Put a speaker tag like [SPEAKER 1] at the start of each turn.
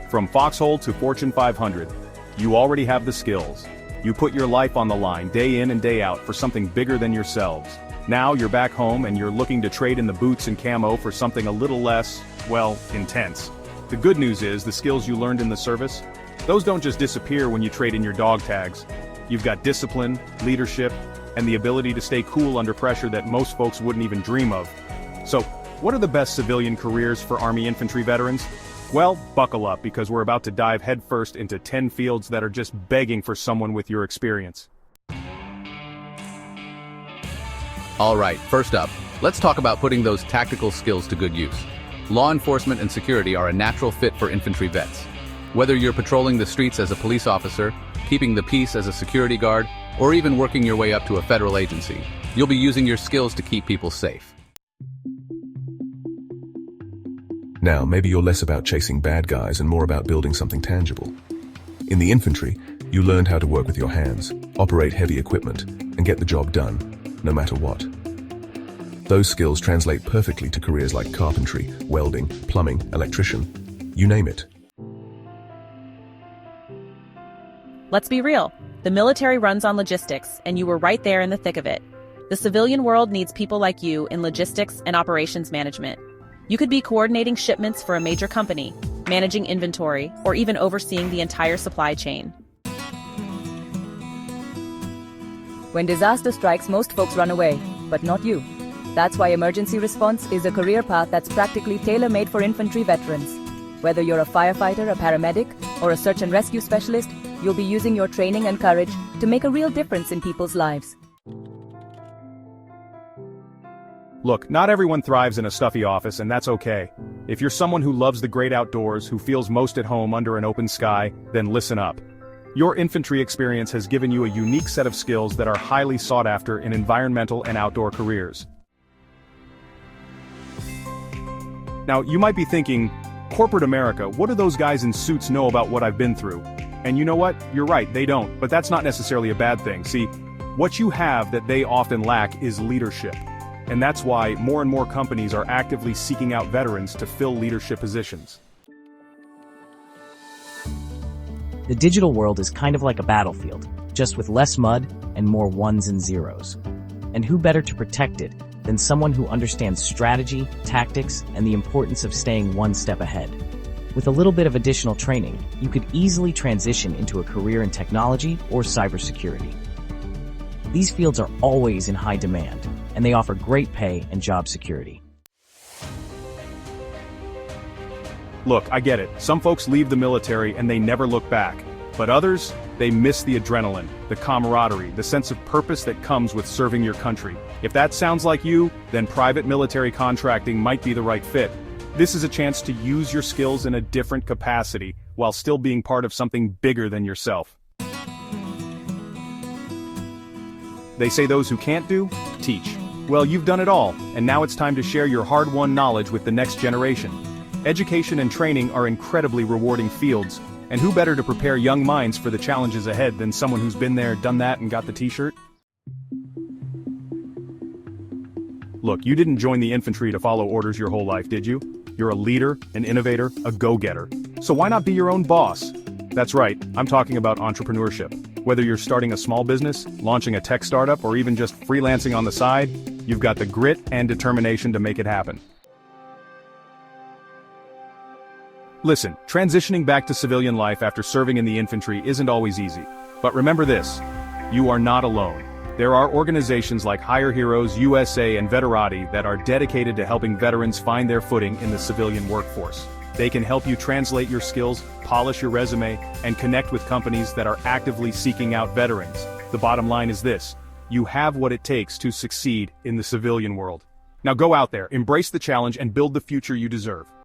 [SPEAKER 1] From Foxhole to Fortune 500, you already have the skills. You put your life on the line day in and day out for something bigger than yourselves. Now you're back home and you're looking to trade in the boots and camo for something a little less, well, intense. The good news is the skills you learned in the service, those don't just disappear when you trade in your dog tags. You've got discipline, leadership, and the ability to stay cool under pressure that most folks wouldn't even dream of. So, what are the best civilian careers for Army infantry veterans? Well, buckle up because we're about to dive headfirst into 10 fields that are just begging for someone with your experience.
[SPEAKER 2] Alright, first up, let's talk about putting those tactical skills to good use. Law enforcement and security are a natural fit for infantry vets. Whether you're patrolling the streets as a police officer, keeping the peace as a security guard, or even working your way up to a federal agency, you'll be using your skills to keep people safe.
[SPEAKER 3] Now, maybe you're less about chasing bad guys and more about building something tangible. In the infantry, you learned how to work with your hands, operate heavy equipment, and get the job done, no matter what. Those skills translate perfectly to careers like carpentry, welding, plumbing, electrician, you name it.
[SPEAKER 4] Let's be real. The military runs on logistics, and you were right there in the thick of it. The civilian world needs people like you in logistics and operations management. You could be coordinating shipments for a major company, managing inventory, or even overseeing the entire supply chain.
[SPEAKER 5] When disaster strikes, most folks run away, but not you. That's why emergency response is a career path that's practically tailor-made for infantry veterans. Whether you're a firefighter, a paramedic, or a search and rescue specialist, you'll be using your training and courage to make a real difference in people's lives.
[SPEAKER 1] Look, not everyone thrives in a stuffy office, and that's okay. If you're someone who loves the great outdoors, who feels most at home under an open sky, then listen up. Your infantry experience has given you a unique set of skills that are highly sought after in environmental and outdoor careers. Now, you might be thinking, corporate America, what do those guys in suits know about what I've been through? And you know what? You're right, they don't, but that's not necessarily a bad thing. See, what you have that they often lack is leadership. And that's why more and more companies are actively seeking out veterans to fill leadership positions.
[SPEAKER 6] The digital world is kind of like a battlefield, just with less mud and more ones and zeros. And who better to protect it than someone who understands strategy, tactics, and the importance of staying one step ahead. With a little bit of additional training, you could easily transition into a career in technology or cybersecurity. These fields are always in high demand, and they offer great pay and job security.
[SPEAKER 1] Look, I get it. Some folks leave the military and they never look back. But others, they miss the adrenaline, the camaraderie, the sense of purpose that comes with serving your country. If that sounds like you, then private military contracting might be the right fit. This is a chance to use your skills in a different capacity, while still being part of something bigger than yourself. They say those who can't do, teach. Well, you've done it all, and now it's time to share your hard-won knowledge with the next generation. Education and training are incredibly rewarding fields, and who better to prepare young minds for the challenges ahead than someone who's been there, done that, and got the t-shirt? Look, you didn't join the infantry to follow orders your whole life, did you? You're a leader, an innovator, a go-getter. So why not be your own boss? That's right, I'm talking about entrepreneurship. Whether you're starting a small business, launching a tech startup, or even just freelancing on the side, you've got the grit and determination to make it happen. Listen, transitioning back to civilian life after serving in the infantry isn't always easy. But remember this, you are not alone. There are organizations like Hire Heroes, USA, and Veterati that are dedicated to helping veterans find their footing in the civilian workforce. They can help you translate your skills, polish your resume, and connect with companies that are actively seeking out veterans. The bottom line is this: you have what it takes to succeed in the civilian world. Now go out there, embrace the challenge, and build the future you deserve.